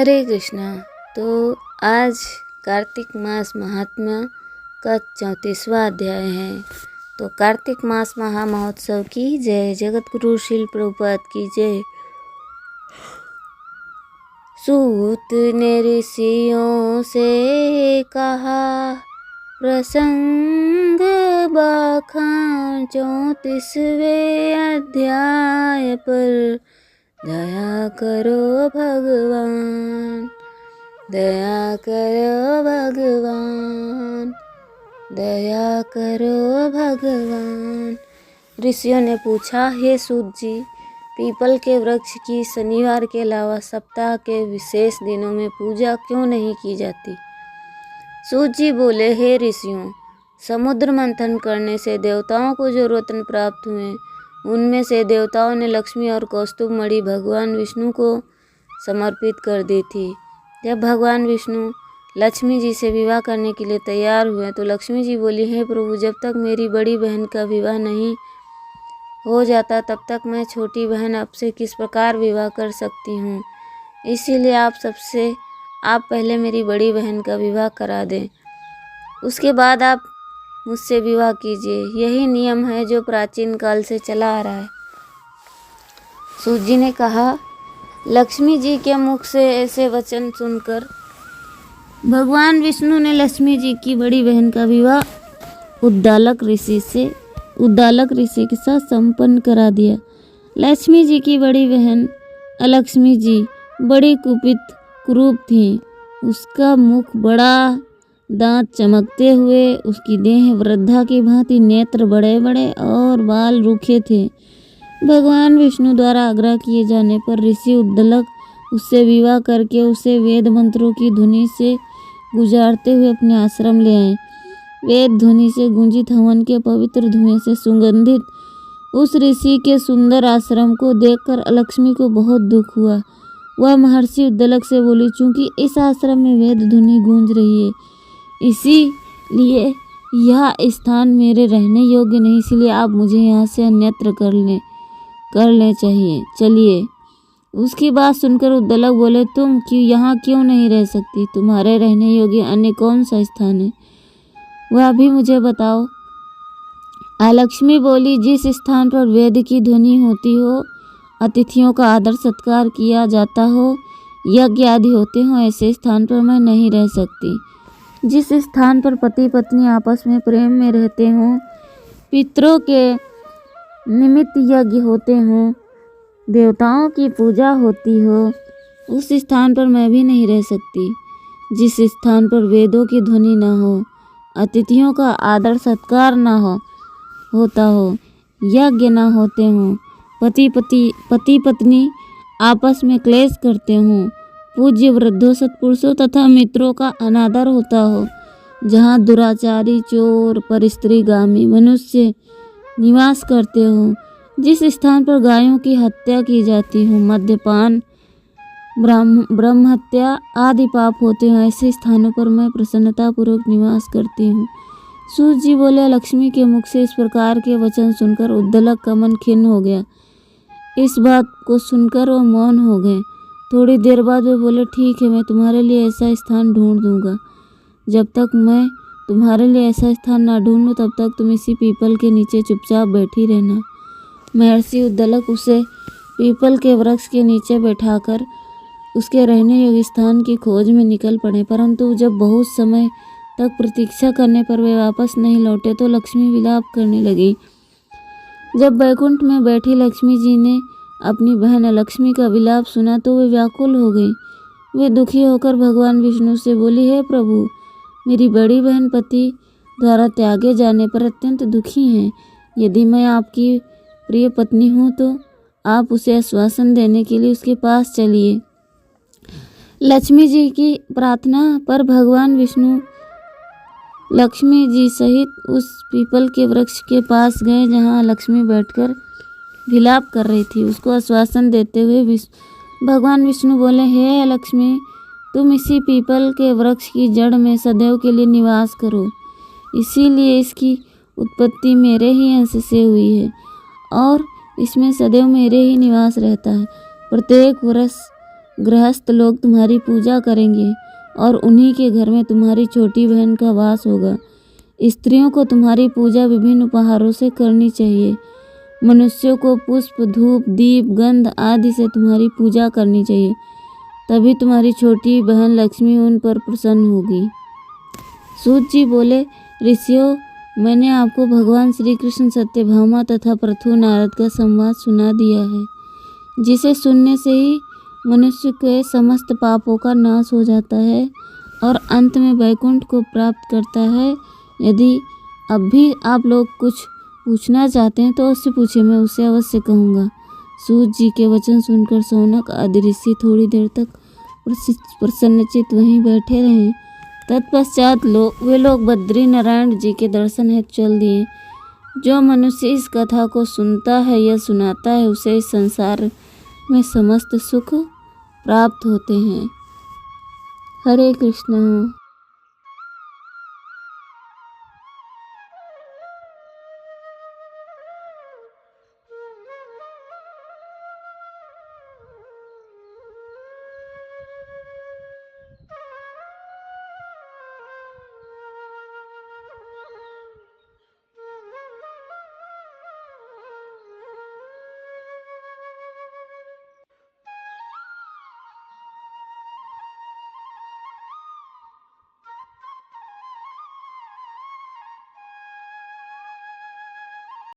हरे कृष्णा। तो आज कार्तिक मास महात्म्य का 34वां अध्याय है। तो कार्तिक मास महामहोत्सव की जय। जगत गुरु श्रील प्रभुपाद की जय। सूत ने ऋषियों से कहा प्रसंग बाखान 34वें अध्याय पर दया करो भगवान, दया करो भगवान, दया करो भगवान। ऋषियों ने पूछा, हे सूत जी, पीपल के वृक्ष की शनिवार के अलावा सप्ताह के विशेष दिनों में पूजा क्यों नहीं की जाती? सूत जी बोले, हे ऋषियों, समुद्र मंथन करने से देवताओं को जो रत्न प्राप्त हुए उनमें से देवताओं ने लक्ष्मी और कौस्तुभ मणि भगवान विष्णु को समर्पित कर दी थी। जब भगवान विष्णु लक्ष्मी जी से विवाह करने के लिए तैयार हुए तो लक्ष्मी जी बोली, हे प्रभु, जब तक मेरी बड़ी बहन का विवाह नहीं हो जाता तब तक मैं छोटी बहन आपसे किस प्रकार विवाह कर सकती हूँ। इसीलिए आप पहले मेरी बड़ी बहन का विवाह करा दें, उसके बाद आप मुझसे विवाह कीजिए। यही नियम है जो प्राचीन काल से चला आ रहा है। सूत जी ने कहा, लक्ष्मी जी के मुख से ऐसे वचन सुनकर भगवान विष्णु ने लक्ष्मी जी की बड़ी बहन का विवाह उद्दालक ऋषि के साथ संपन्न करा दिया। लक्ष्मी जी की बड़ी बहन अलक्ष्मी जी बड़ी कुरूप थी। उसका मुख बड़ा, दांत चमकते हुए, उसकी देह वृद्धा की भांति, नेत्र बड़े बड़े और बाल रूखे थे। भगवान विष्णु द्वारा आग्रह किए जाने पर ऋषि उद्दलक उससे विवाह करके उसे वेद मंत्रों की धुनी से गुजारते हुए अपने आश्रम ले आए। वेद ध्वनि से गूंजित हवन के पवित्र धुएं से सुगंधित उस ऋषि के सुंदर आश्रम को देखकर अलक्ष्मी को बहुत दुख हुआ। वह महर्षि उद्दलक से बोली, चूंकि इस आश्रम में वेद ध्वनि गूंज रही है, इसीलिए यह स्थान मेरे रहने योग्य नहीं, इसलिए आप मुझे यहाँ से अन्यत्र कर ले चाहिए। चलिए। उसकी बात सुनकर उद्दलक बोले, तुम यहाँ क्यों नहीं रह सकती? तुम्हारे रहने योग्य अन्य कौन सा स्थान है, वह भी मुझे बताओ। अलक्ष्मी बोली, जिस स्थान पर वेद की ध्वनि होती हो, अतिथियों का आदर सत्कार किया जाता हो, यज्ञ आदि होते हो, ऐसे स्थान पर मैं नहीं रह सकती। जिस स्थान पर पति पत्नी आपस में प्रेम में रहते हों, पितरों के निमित्त यज्ञ होते हों, देवताओं की पूजा होती हो, उस स्थान पर मैं भी नहीं रह सकती। जिस स्थान पर वेदों की ध्वनि न हो, अतिथियों का आदर सत्कार न होता हो, यज्ञ न होते हों, पति पत्नी आपस में क्लेश करते हों, पूज्य वृद्धों सत्पुरुषों तथा मित्रों का अनादर होता हो, जहाँ दुराचारी, चोर, परस्त्रीगामी मनुष्य निवास करते हो, जिस स्थान पर गायों की हत्या की जाती हो, मद्यपान, ब्रह्म हत्या आदि पाप होते हो, ऐसे स्थानों पर मैं प्रसन्नतापूर्वक निवास करती हूँ। सूत जी बोले, लक्ष्मी के मुख से इस प्रकार के वचन सुनकर उद्दलक का मन खिन्न हो गया। इस बात को सुनकर वो मौन हो गए। थोड़ी देर बाद वे बोले, ठीक है, मैं तुम्हारे लिए ऐसा स्थान ढूंढ दूंगा। जब तक मैं तुम्हारे लिए ऐसा स्थान ना ढूंढूं तब तक तुम इसी पीपल के नीचे चुपचाप बैठी रहना। महर्षि उद्दलक उसे पीपल के वृक्ष के नीचे बैठाकर उसके रहने योग्य स्थान की खोज में निकल पड़े। परंतु जब बहुत समय तक प्रतीक्षा करने पर वे वापस नहीं लौटे तो लक्ष्मी विलाप करने लगी। जब वैकुंठ में बैठी लक्ष्मी जी ने अपनी बहन लक्ष्मी का विलाप सुना तो वे व्याकुल हो गई। वे दुखी होकर भगवान विष्णु से बोली, हे प्रभु, मेरी बड़ी बहन पति द्वारा त्यागे जाने पर अत्यंत दुखी हैं। यदि मैं आपकी प्रिय पत्नी हूँ तो आप उसे आश्वासन देने के लिए उसके पास चलिए। लक्ष्मी जी की प्रार्थना पर भगवान विष्णु लक्ष्मी जी सहित उस पीपल के वृक्ष के पास गए जहाँ लक्ष्मी बैठकर विलाप कर रही थी। उसको आश्वासन देते हुए भगवान विष्णु बोले, हे लक्ष्मी, तुम इसी पीपल के वृक्ष की जड़ में सदैव के लिए निवास करो। इसीलिए इसकी उत्पत्ति मेरे ही अंश से हुई है और इसमें सदैव मेरे ही निवास रहता है। प्रत्येक वर्ष गृहस्थ लोग तुम्हारी पूजा करेंगे और उन्हीं के घर में तुम्हारी छोटी बहन का वास होगा। स्त्रियों को तुम्हारी पूजा विभिन्न उपहारों से करनी चाहिए। मनुष्यों को पुष्प, धूप, दीप, गंध आदि से तुम्हारी पूजा करनी चाहिए, तभी तुम्हारी छोटी बहन लक्ष्मी उन पर प्रसन्न होगी। सूत जी बोले, ऋषियों, मैंने आपको भगवान श्री कृष्ण, सत्यभामा तथा पृथु नारद का संवाद सुना दिया है, जिसे सुनने से ही मनुष्य के समस्त पापों का नाश हो जाता है और अंत में वैकुंठ को प्राप्त करता है। यदि अब भी आप लोग कुछ पूछना चाहते हैं तो उससे पूछिए, मैं उसे अवश्य कहूँगा। सूत जी के वचन सुनकर शौनक आदि ऋषि थोड़ी देर तक प्रसन्नचित वहीं बैठे रहे। तत्पश्चात वे लोग बद्री नारायण जी के दर्शन हेतु चल दिए। जो मनुष्य इस कथा को सुनता है या सुनाता है, उसे इस संसार में समस्त सुख प्राप्त होते हैं। हरे कृष्ण।